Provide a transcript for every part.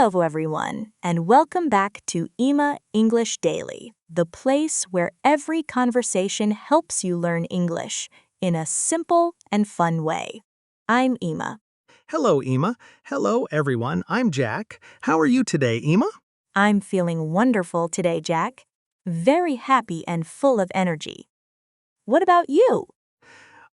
Hello, everyone, and welcome back to Ema English Daily, the place where every conversation helps you learn English in a simple and fun way. I'm Ema. Hello, Ema. Hello, everyone. I'm Jack. How are you today, Ema? I'm feeling wonderful today, Jack. Very happy and full of energy. What about you?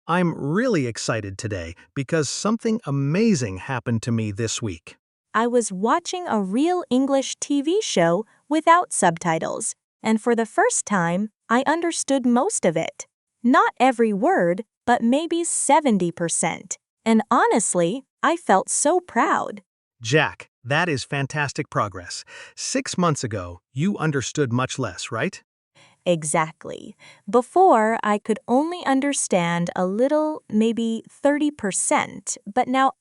I'm really excited today because something amazing happened to me this week. I was watching a real English TV show without subtitles, and for the first time, I understood most of it. Not every word, but maybe 70%. And honestly, I felt so proud. Jack, that is fantastic progress. 6 months ago, you understood much less, right? Exactly. Before, I could only understand a little, maybe 30%, but now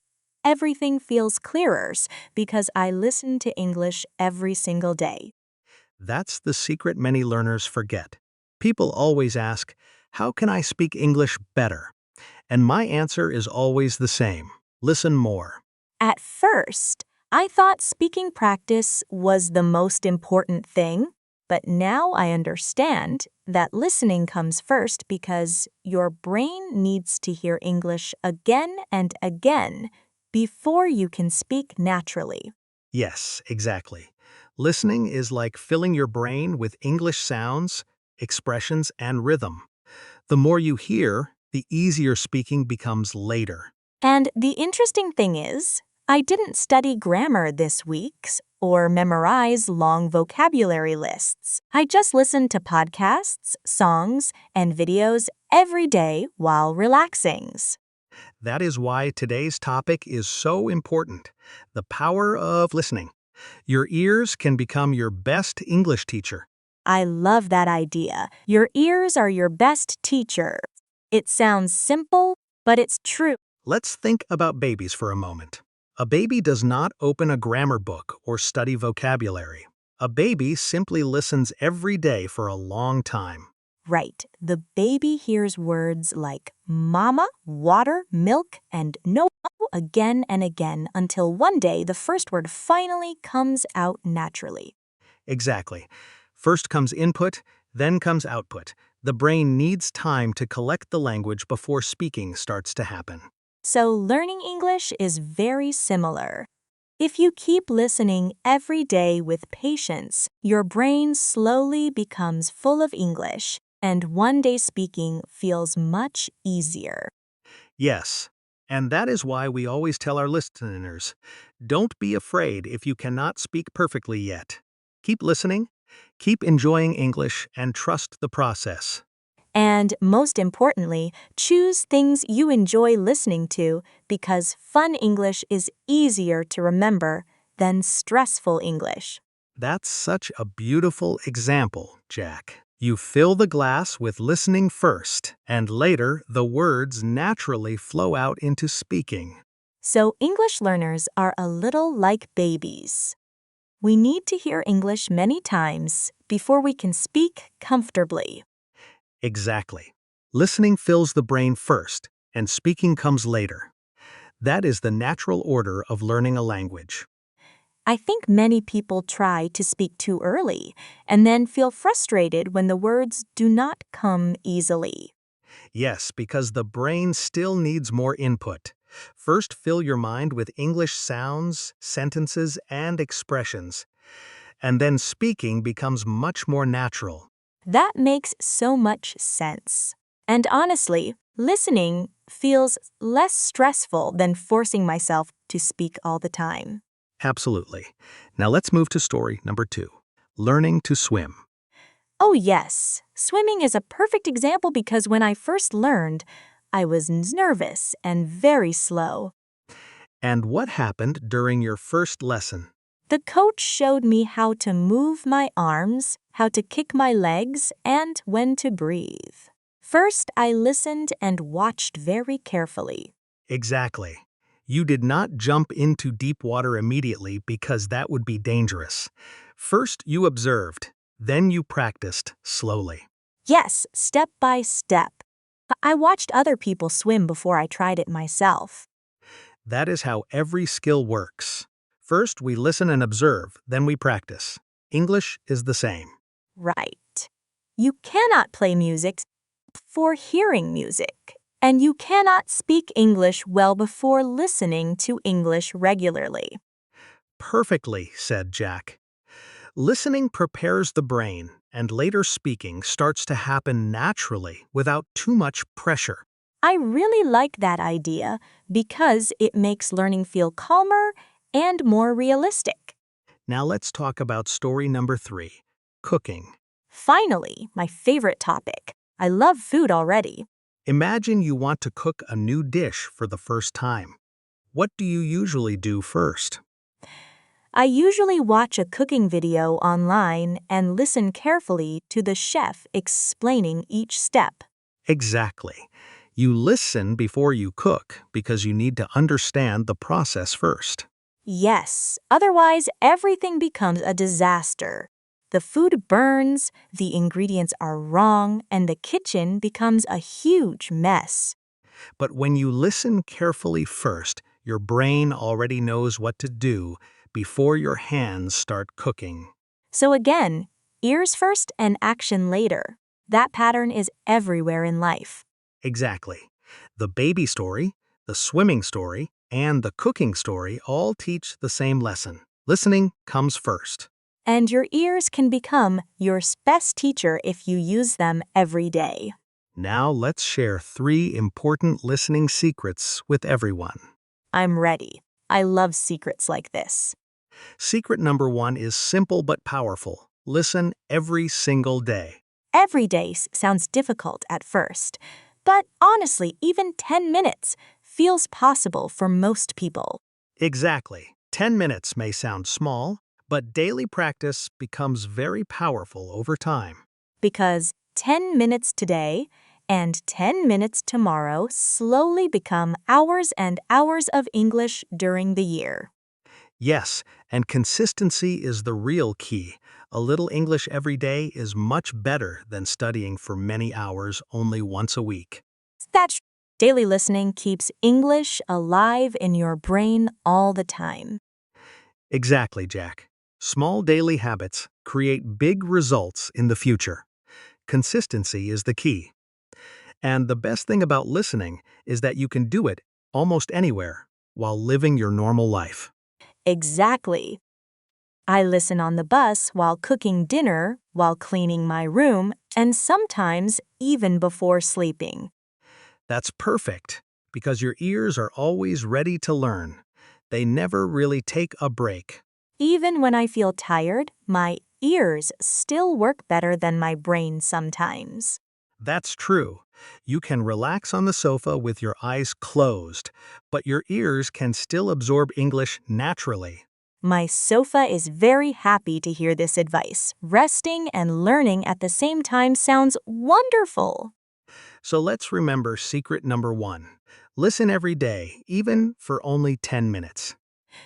everything feels clearer because I listen to English every single day. That's the secret many learners forget. People always ask, how can I speak English better? And my answer is always the same. Listen more. At first, I thought speaking practice was the most important thing, but now I understand that listening comes first because your brain needs to hear English again and again before you can speak naturally. Yes, exactly. Listening is like filling your brain with English sounds, expressions, and rhythm. The more you hear, the easier speaking becomes later. And the interesting thing is, I didn't study grammar this week or memorize long vocabulary lists. I just listened to podcasts, songs, and videos every day while relaxing. That is why today's topic is so important: the power of listening. Your ears can become your best English teacher. I love that idea. Your ears are your best teacher. It sounds simple, but it's true. Let's think about babies for a moment. A baby does not open a grammar book or study vocabulary. A baby simply listens every day for a long time. Right. The baby hears words like mama, water, milk, and no again and again until one day the first word finally comes out naturally. Exactly. First comes input, then comes output. The brain needs time to collect the language before speaking starts to happen. So learning English is very similar. If you keep listening every day with patience, your brain slowly becomes full of English, and one day speaking feels much easier. Yes, and that is why we always tell our listeners, don't be afraid if you cannot speak perfectly yet. Keep listening, keep enjoying English, and trust the process. And most importantly, choose things you enjoy listening to because fun English is easier to remember than stressful English. That's such a beautiful example, Jack. You fill the glass with listening first, and later the words naturally flow out into speaking. So English learners are a little like babies. We need to hear English many times before we can speak comfortably. Exactly. Listening fills the brain first, and speaking comes later. That is the natural order of learning a language. I think many people try to speak too early and then feel frustrated when the words do not come easily. Yes, because the brain still needs more input. First, fill your mind with English sounds, sentences, and expressions. And then speaking becomes much more natural. That makes so much sense. And honestly, listening feels less stressful than forcing myself to speak all the time. Absolutely. Now let's move to story number 2. Learning to swim. Oh, yes, swimming is a perfect example because when I first learned, I was nervous and very slow. And what happened during your first lesson? The coach showed me how to move my arms, how to kick my legs, and when to breathe. First, I listened and watched very carefully. Exactly. You did not jump into deep water immediately because that would be dangerous. First, you observed, then you practiced slowly. Yes, step by step. I watched other people swim before I tried it myself. That is how every skill works. First, we listen and observe, then we practice. English is the same. Right. You cannot play music for hearing music, and you cannot speak English well before listening to English regularly. Perfectly, said Jack. Listening prepares the brain, and later speaking starts to happen naturally without too much pressure. I really like that idea because it makes learning feel calmer and more realistic. Now let's talk about story number 3, cooking. Finally, my favorite topic. I love food already. Imagine you want to cook a new dish for the first time. What do you usually do first? I usually watch a cooking video online and listen carefully to the chef explaining each step. Exactly. You listen before you cook because you need to understand the process first. Yes, otherwise everything becomes a disaster. The food burns, the ingredients are wrong, and the kitchen becomes a huge mess. But when you listen carefully first, your brain already knows what to do before your hands start cooking. So again, ears first and action later. That pattern is everywhere in life. Exactly. The baby story, the swimming story, and the cooking story all teach the same lesson. Listening comes first. And your ears can become your best teacher if you use them every day. Now let's share 3 important listening secrets with everyone. I'm ready. I love secrets like this. Secret number 1 is simple but powerful. Listen every single day. Every day sounds difficult at first, but honestly, even 10 minutes feels possible for most people. Exactly. 10 minutes may sound small, but daily practice becomes very powerful over time. Because 10 minutes today and 10 minutes tomorrow slowly become hours and hours of English during the year. Yes, and consistency is the real key. A little English every day is much better than studying for many hours only once a week. That daily listening keeps English alive in your brain all the time. Exactly, Jack. Small daily habits create big results in the future. Consistency is the key. And the best thing about listening is that you can do it almost anywhere while living your normal life. Exactly. I listen on the bus while cooking dinner, while cleaning my room, and sometimes even before sleeping. That's perfect, because your ears are always ready to learn. They never really take a break. Even when I feel tired, my ears still work better than my brain sometimes. That's true. You can relax on the sofa with your eyes closed, but your ears can still absorb English naturally. My sofa is very happy to hear this advice. Resting and learning at the same time sounds wonderful. So let's remember secret number 1. Listen every day, even for only 10 minutes.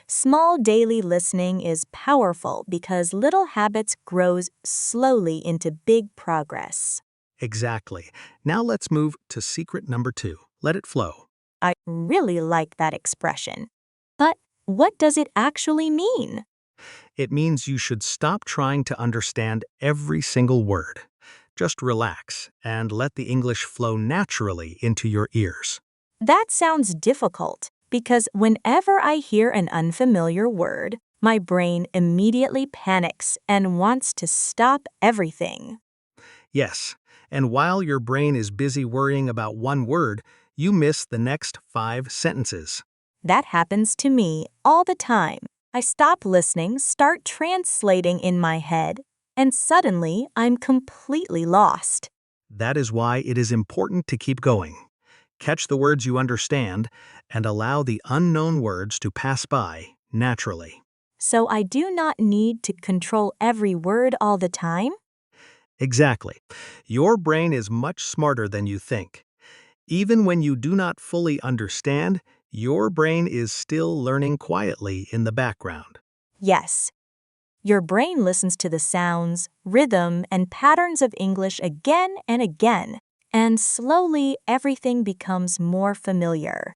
Small daily listening is powerful because little habits grows slowly into big progress. Exactly. Now let's move to secret number 2. Let it flow. I really like that expression. But what does it actually mean? It means you should stop trying to understand every single word. Just relax and let the English flow naturally into your ears. That sounds difficult because whenever I hear an unfamiliar word, my brain immediately panics and wants to stop everything. Yes, and while your brain is busy worrying about one word, you miss the next 5 sentences. That happens to me all the time. I stop listening, start translating in my head, and suddenly I'm completely lost. That is why it is important to keep going. Catch the words you understand and allow the unknown words to pass by naturally. So I do not need to control every word all the time? Exactly. Your brain is much smarter than you think. Even when you do not fully understand, your brain is still learning quietly in the background. Yes. Your brain listens to the sounds, rhythm, and patterns of English again and again, and slowly everything becomes more familiar.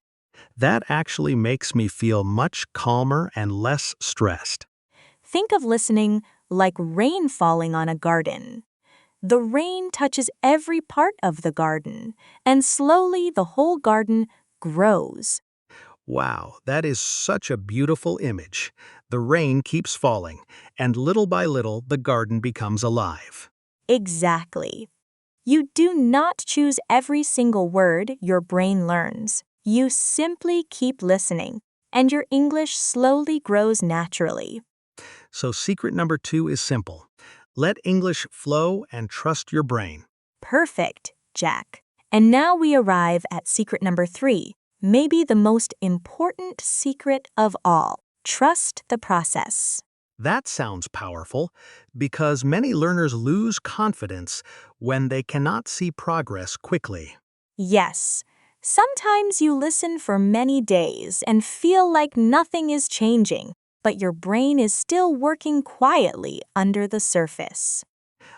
That actually makes me feel much calmer and less stressed. Think of listening like rain falling on a garden. The rain touches every part of the garden, and slowly the whole garden grows. Wow, that is such a beautiful image. The rain keeps falling, and little by little the garden becomes alive. Exactly. You do not choose every single word your brain learns. You simply keep listening, and your English slowly grows naturally. So secret number 2 is simple. Let English flow and trust your brain. Perfect, Jack. And now we arrive at secret number 3, maybe the most important secret of all. Trust the process. That sounds powerful because many learners lose confidence when they cannot see progress quickly. Yes, sometimes you listen for many days and feel like nothing is changing, but your brain is still working quietly under the surface.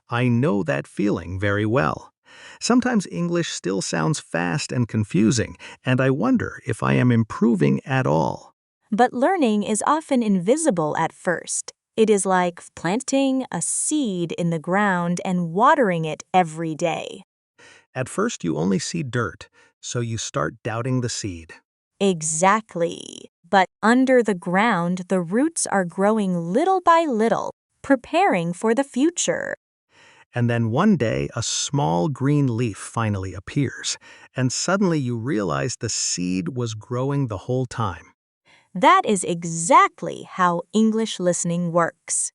I know that feeling very well. Sometimes English still sounds fast and confusing, and I wonder if I am improving at all. But learning is often invisible at first. It is like planting a seed in the ground and watering it every day. At first, you only see dirt, so you start doubting the seed. Exactly. But under the ground, the roots are growing little by little, preparing for the future. And then one day, a small green leaf finally appears, and suddenly you realize the seed was growing the whole time. That is exactly how English listening works.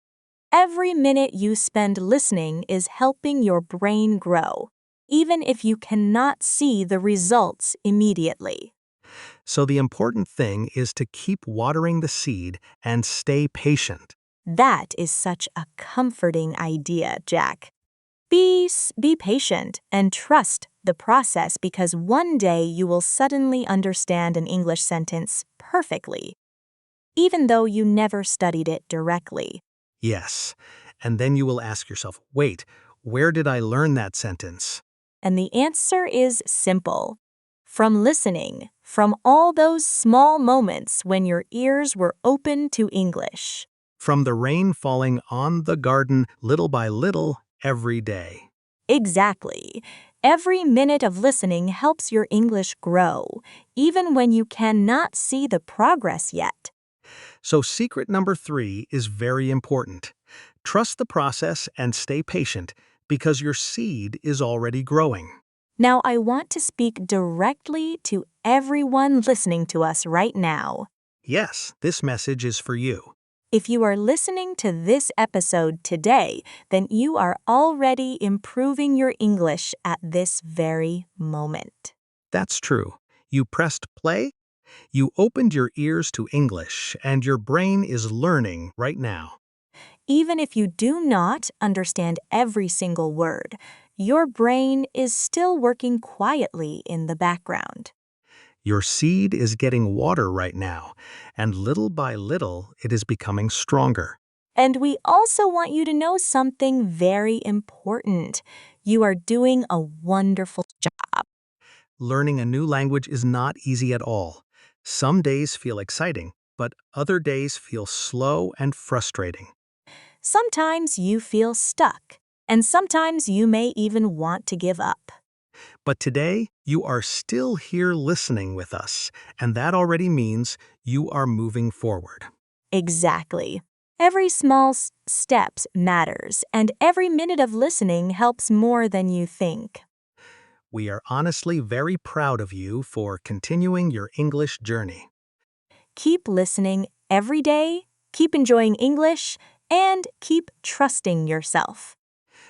Every minute you spend listening is helping your brain grow, even if you cannot see the results immediately. So the important thing is to keep watering the seed and stay patient. That is such a comforting idea, Jack. Be patient and trust the process because one day you will suddenly understand an English sentence perfectly, even though you never studied it directly. Yes. And then you will ask yourself, wait, where did I learn that sentence? And the answer is simple. From listening, from all those small moments when your ears were open to English. From the rain falling on the garden little by little every day. Exactly. Every minute of listening helps your English grow, even when you cannot see the progress yet. So secret number 3 is very important. Trust the process and stay patient because your seed is already growing. Now, I want to speak directly to everyone listening to us right now. Yes, this message is for you. If you are listening to this episode today, then you are already improving your English at this very moment. That's true. You pressed play, you opened your ears to English, and your brain is learning right now. Even if you do not understand every single word, your brain is still working quietly in the background. Your seed is getting water right now, and little by little it is becoming stronger. And we also want you to know something very important. You are doing a wonderful job. Learning a new language is not easy at all. Some days feel exciting, but other days feel slow and frustrating. Sometimes you feel stuck, and sometimes you may even want to give up. But today, you are still here listening with us, and that already means you are moving forward. Exactly. Every small steps matters, and every minute of listening helps more than you think. We are honestly very proud of you for continuing your English journey. Keep listening every day, keep enjoying English, and keep trusting yourself.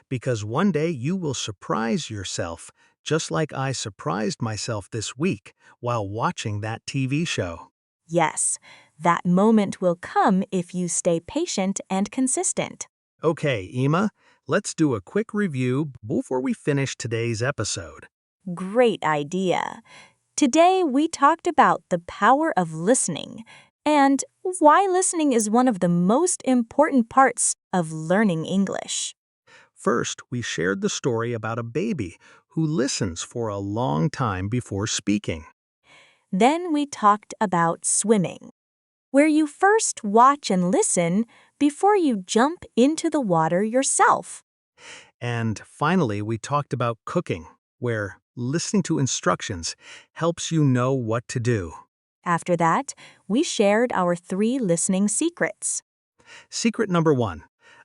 Because one day you will surprise yourself, just like I surprised myself this week while watching that TV show. Yes, that moment will come if you stay patient and consistent. Okay, Ema, let's do a quick review before we finish today's episode. Great idea. Today we talked about the power of listening and why listening is one of the most important parts of learning English. First, we shared the story about a baby who listens for a long time before speaking. Then we talked about swimming, where you first watch and listen before you jump into the water yourself. And finally, we talked about cooking, where listening to instructions helps you know what to do. After that, we shared our 3 listening secrets. Secret number 1.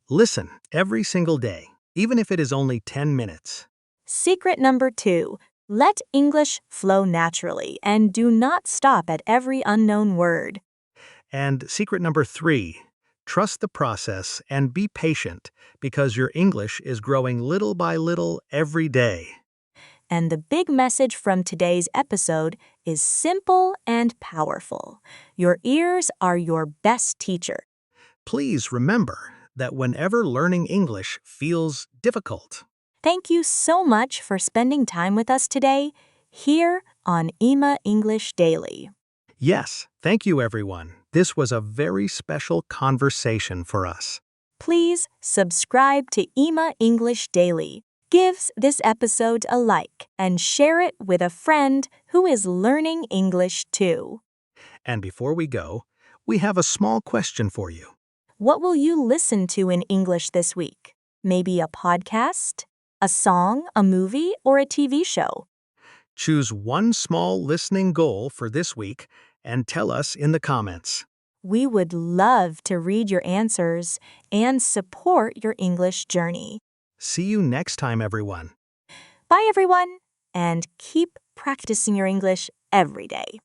Listen every single day, even if it is only 10 minutes. Secret number 2, let English flow naturally and do not stop at every unknown word. And secret number 3. Trust the process and be patient because your English is growing little by little every day. And the big message from today's episode is simple and powerful. Your ears are your best teacher. Please remember that whenever learning English feels difficult, Thank you so much for spending time with us today here on Ema English Daily. yes, thank you everyone. This was a very special conversation for us. Please subscribe to Ema English Daily. Give this episode a like and share it with a friend who is learning English too. And before we go, we have a small question for you. What will you listen to in English this week? Maybe a podcast, a song, a movie, or a TV show? Choose one small listening goal for this week and tell us in the comments. We would love to read your answers and support your English journey. See you next time, everyone. Bye, everyone, and keep practicing your English every day.